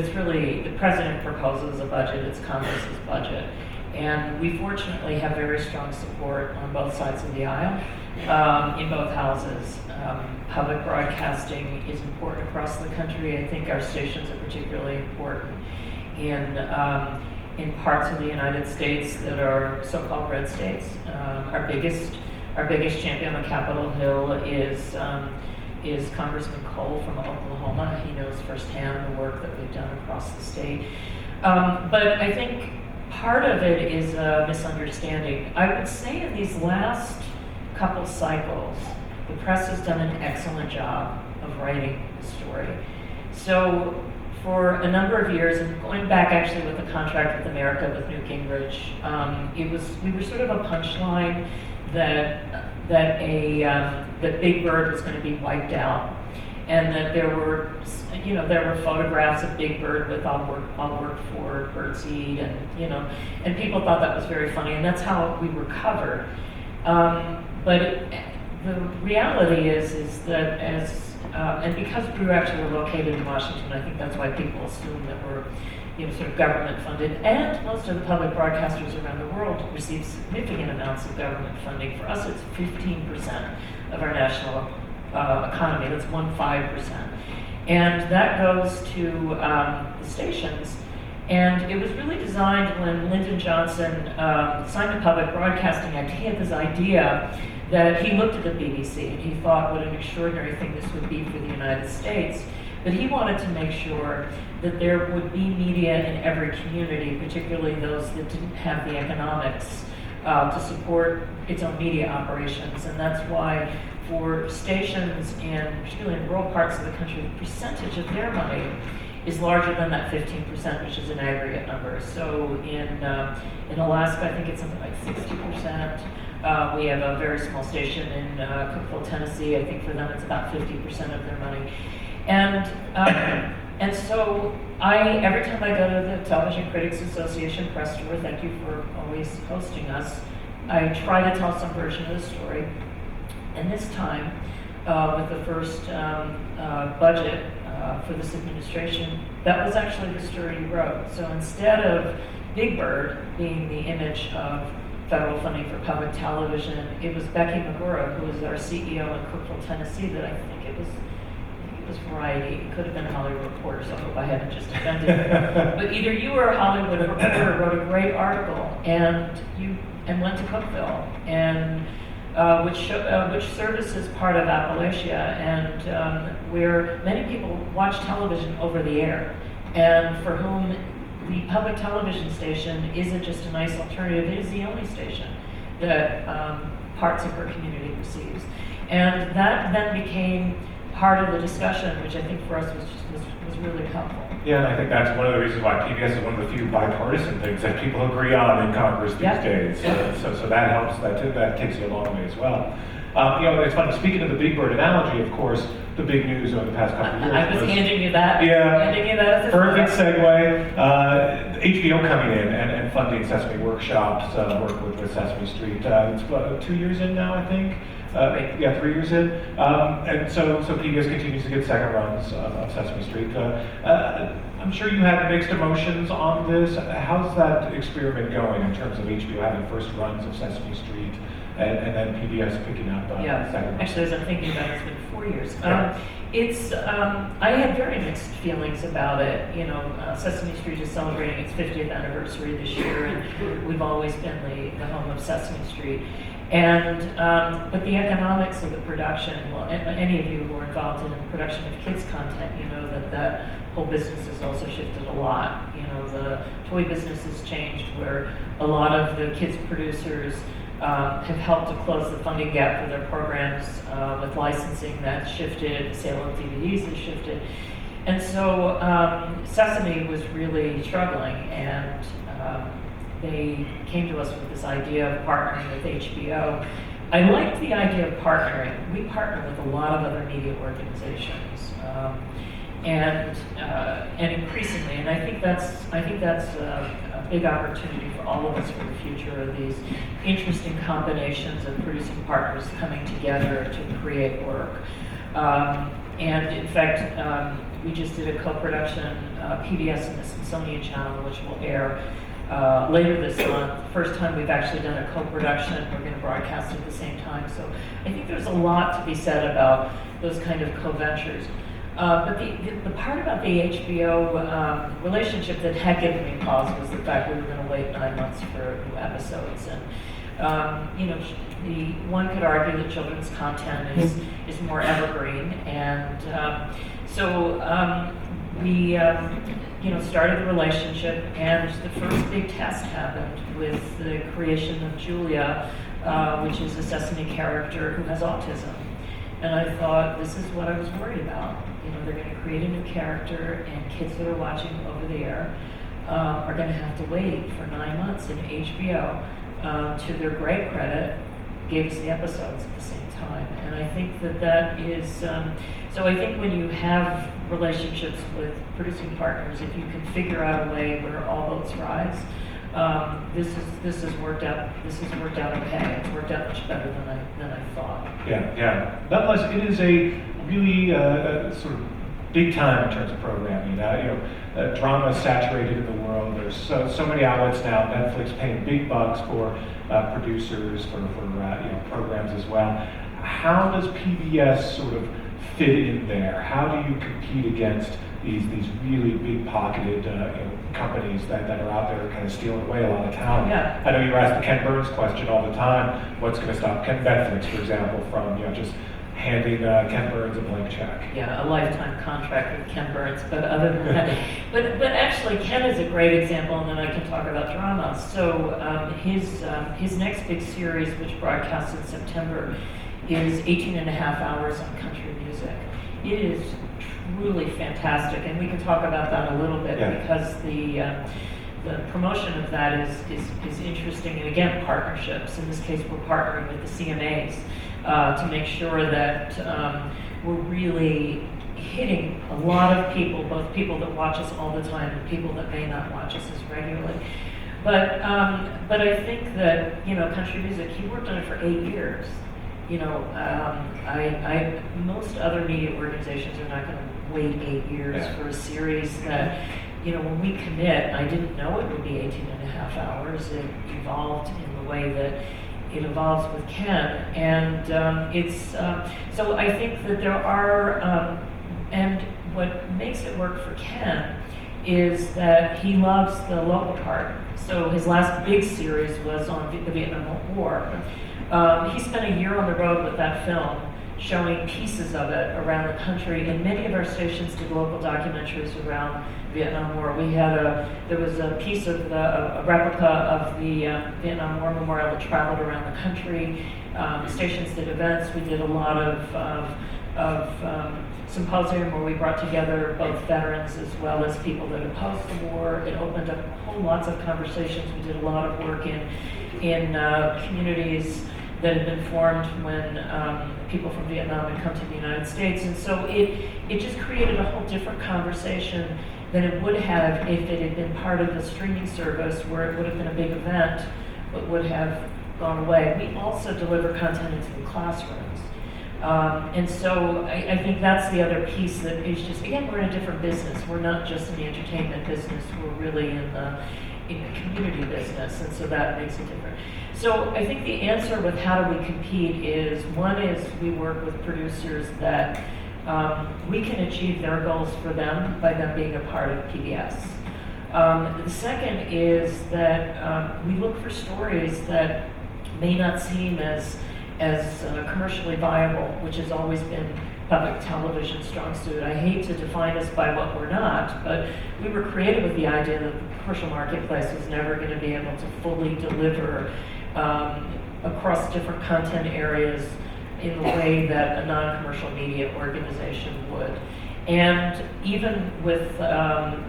It's really, the president proposes a budget, it's Congress's budget. And we fortunately have very strong support on both sides of the aisle, in both houses. Public broadcasting is important across the country. I think our stations are particularly important in parts of the United States that are so-called red states. Our biggest champion on Capitol Hill is Congressman Cole from Oklahoma. He knows firsthand the work that we've done across the state. But I think part of it is a misunderstanding. I would say in these last couple cycles, the press has done an excellent job of writing the story. So for a number of years, and going back actually with the contract with America with Newt Gingrich, we were sort of a punchline that Big Bird was going to be wiped out, and that there were photographs of Big Bird with "I'll work for birdseed," and people thought that was very funny, and that's how we were covered. The reality is that and because we actually were located in Washington, I think that's why people assume that we're sort of government funded, and most of the public broadcasters around the world receive significant amounts of government funding. For us, it's 15% of our national economy. That's 15%. And that goes to the stations. And it was really designed when Lyndon Johnson signed the Public Broadcasting Act. He had this idea that he looked at the BBC and he thought what an extraordinary thing this would be for the United States. But he wanted to make sure that there would be media in every community, particularly those that didn't have the economics to support its own media operations. And that's why for stations, particularly in rural parts of the country, the percentage of their money is larger than that 15%, which is an aggregate number. So in Alaska, I think it's something like 60%. We have a very small station in Cookeville, Tennessee. I think for them it's about 50% of their money. And so every time I go to the Television Critics Association press tour, thank you for always hosting us, I try to tell some version of the story. And this time, with the first budget for this administration, that was actually the story you wrote. So instead of Big Bird being the image of federal funding for public television, it was Becky Magura, who was our CEO in Cookeville, Tennessee, that I think it was Variety. It could have been Hollywood Reporter, so I hope I haven't just offended you. But either you or a Hollywood Reporter wrote a great article, and went to Cookeville, and which services part of Appalachia, and where many people watch television over the air, and for whom the public television station isn't just a nice alternative, it is the only station that parts of her community receives. And that then became part of the discussion, which I think for us was really helpful. Yeah, and I think that's one of the reasons why PBS is one of the few bipartisan things that people agree on in Congress these days. So that helps. That takes you a long way as well. It's funny. Speaking of the Big Bird analogy, of course, the big news over the past couple of years. I was handing you that. Yeah. Handing you that as a perfect segue. HBO coming in and funding Sesame Workshop's work with Sesame Street. It's 2 years in now, I think. 3 years in. And so PBS continues to get second runs of Sesame Street. I'm sure you had mixed emotions on this. How's that experiment going in terms of HBO having first runs of Sesame Street and then PBS picking up second runs? Actually, as I'm thinking about it, it's been 4 years. I had very mixed feelings about it. Sesame Street is celebrating its 50th anniversary this year, and we've always been the home of Sesame Street. But the economics of the production, well, any of you who are involved in the production of kids content, you know that whole business has also shifted a lot. The toy business has changed, where a lot of the kids producers have helped to close the funding gap for their programs with licensing. That's shifted, the sale of DVDs has shifted. And so Sesame was really struggling, and they came to us with this idea of partnering with HBO. I liked the idea of partnering. We partner with a lot of other media organizations, and increasingly, and I think that's a big opportunity for all of us for the future, of these interesting combinations of producing partners coming together to create work. And in fact, we just did a co-production, PBS and the Smithsonian Channel, which will air later this month. First time we've actually done a co-production. We're going to broadcast at the same time. So I think there's a lot to be said about those kind of co-ventures. But the part about the HBO relationship that had given me pause was the fact we were going to wait 9 months for new episodes. And, you know, the one could argue that children's content is more evergreen. And so we, you know, started the relationship, and the first big test happened with the creation of Julia, which is a Sesame character who has autism. And I thought, this is what I was worried about. You know, they're going to create a new character, and kids that are watching over the air are going to have to wait for 9 months. And HBO, to their great credit, gave us the episodes at the same time. And I think that is, so I think when you have relationships with producing partners, if you can figure out a way where all boats rise, this has worked out. This has worked out okay. It's worked out much better than I thought. Yeah. Nonetheless, it is a really sort of big time in terms of programming. Drama is saturated in the world. There's so many outlets now. Netflix paying big bucks for producers for programs as well. How does PBS sort of fit in there? How do you compete against these really big pocketed companies that are out there kind of stealing away a lot of talent? Yeah. I know you ask the Ken Burns question all the time. What's going to stop Netflix, for example, from just handing Ken Burns a blank check? Yeah, a lifetime contract with Ken Burns. But other than that, but actually Ken is a great example, and then I can talk about drama. So his next big series, which broadcasts in September, is 18 and a half hours on country music. It is truly fantastic, and we can talk about that a little bit because the promotion of that is interesting, and again, partnerships. In this case, we're partnering with the CMAs to make sure that we're really hitting a lot of people, both people that watch us all the time and people that may not watch us as regularly. But I think that country music. He worked on it for 8 years. Most other media organizations are not going to wait 8 years for a series that, when we commit, I didn't know it would be 18 and a half hours. It evolved in the way that it evolves with Ken. And so I think that there are, and what makes it work for Ken is that he loves the local part. So his last big series was on the Vietnam War. He spent a year on the road with that film, showing pieces of it around the country, and many of our stations did local documentaries around the Vietnam War. There was a piece of a replica of the Vietnam War memorial that traveled around the country. Stations did events. We did a lot of symposium where we brought together both veterans as well as people that opposed the war. It opened up lots of conversations. We did a lot of work in communities that had been formed when people from Vietnam had come to the United States. And so it just created a whole different conversation than it would have if it had been part of the streaming service, where it would have been a big event but would have gone away. We also deliver content into the classrooms. And so I think that's the other piece that is just, again, we're in a different business. We're not just in the entertainment business, we're really in the community business, and so that makes it different. So I think the answer with how do we compete is, one is we work with producers that we can achieve their goals for them by them being a part of PBS. The second is that we look for stories that may not seem as commercially viable, which has always been public television's strong suit. I hate to define us by what we're not, but we were created with the idea that the commercial marketplace was never going to be able to fully deliver across different content areas in the way that a non-commercial media organization would. And even with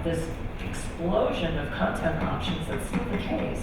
this explosion of content options, that's still the case.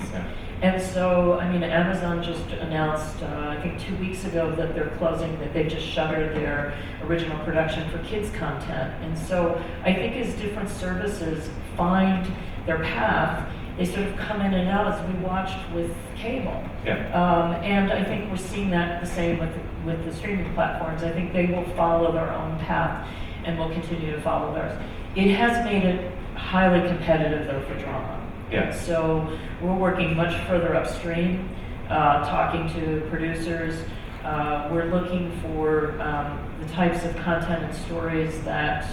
And so, Amazon just announced, I think 2 weeks ago, that they're closing, that they've just shuttered their original production for kids content. And so I think as different services find their path, they sort of come in and out, as we watched with cable. And I think we're seeing that the same with the streaming platforms. I think they will follow their own path. and we'll continue to follow theirs. It has made it highly competitive though for drama. Yeah. So we're working much further upstream, talking to producers. We're looking for the types of content and stories that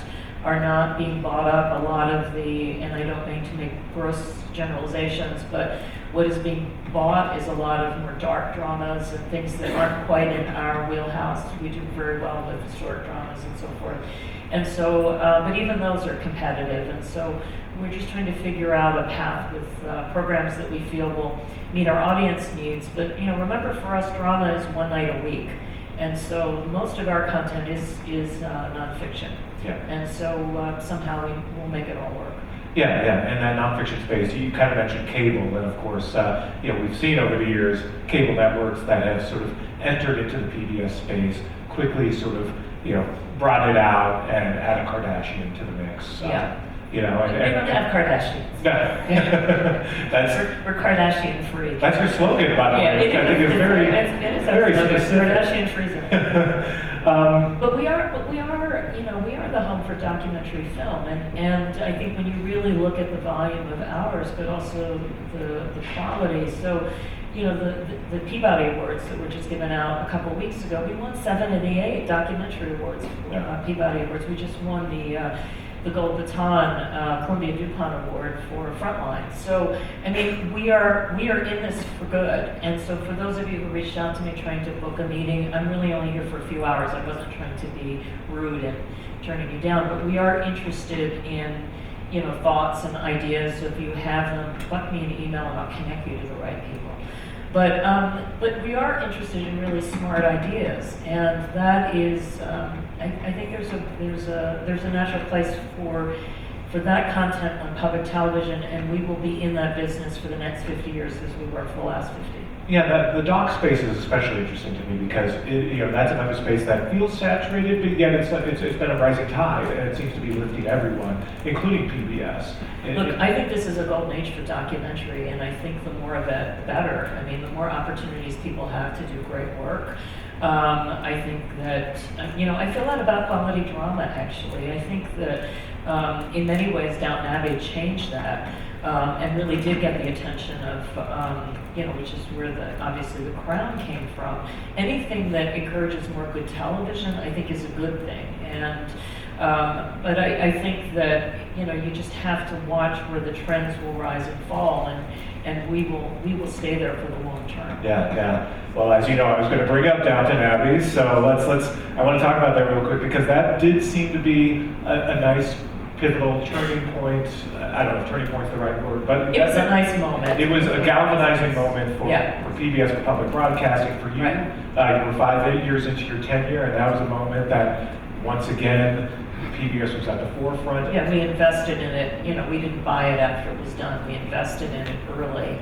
are not being bought up. A lot of the, and I don't mean to make gross generalizations, but what is being bought is a lot of more dark dramas and things that aren't quite in our wheelhouse. We do very well with historic dramas and so forth. And so, but even those are competitive, and so we're just trying to figure out a path with programs that we feel will meet our audience needs. But remember, for us, drama is one night a week, and so most of our content is nonfiction. Yeah. And so somehow we'll make it all work. Yeah, yeah, and that nonfiction space, you kind of mentioned cable, and of course, we've seen over the years cable networks that have sort of entered into the PBS space, quickly sort of, brought it out and added Kardashian to the mix. Yeah. We don't have Kardashians. We're Kardashian free. That's your slogan, by the way. It I think it's very, very specific. Kardashian free. But we are the home for documentary film, and I think when you really look at the volume of hours, but also the quality. So, the Peabody Awards that were just given out a couple of weeks ago, we won 7 of the 8 documentary awards, Peabody Awards. We just won the Gold Baton Columbia DuPont Award for Frontline. So, I mean, we are in this for good. And so for those of you who reached out to me trying to book a meeting, I'm really only here for a few hours. I wasn't trying to be rude and turning you down, but we are interested in, thoughts and ideas. So if you have them, buck me an email and I'll connect you to the right people. But we are interested in really smart ideas, and that is, I think there's a natural place for that content on public television, and we will be in that business for the next 50 years as we were for the last 50. Yeah, the doc space is especially interesting to me because that's another space that feels saturated, but yet it's been a rising tide, and it seems to be lifting everyone, including PBS. Look, I think this is a golden age for documentary, and I think the more of it, the better. I mean, the more opportunities people have to do great work. I think that, I feel that about quality drama, actually. I think that in many ways, Downton Abbey changed that. And really did get the attention of, which is where obviously the Crown came from. Anything that encourages more good television, I think, is a good thing. And but I think that you just have to watch where the trends will rise and fall, and we will stay there for the long term. Yeah. Well, as you know, I was going to bring up Downton Abbey, so let's. I want to talk about that real quick because that did seem to be a nice, pivotal turning point. I don't know if turning point's the right word, but it was a nice moment. It was a galvanizing moment for PBS, for public broadcasting, for you. Right. You were 5 years into your tenure, and that was a moment that, once again, PBS was at the forefront. Yeah, we invested in it. We didn't buy it after it was done. We invested in it early.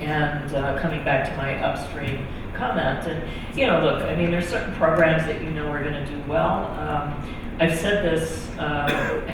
And coming back to my upstream comment, and look, I mean, there's certain programs that are going to do well. I've said this, I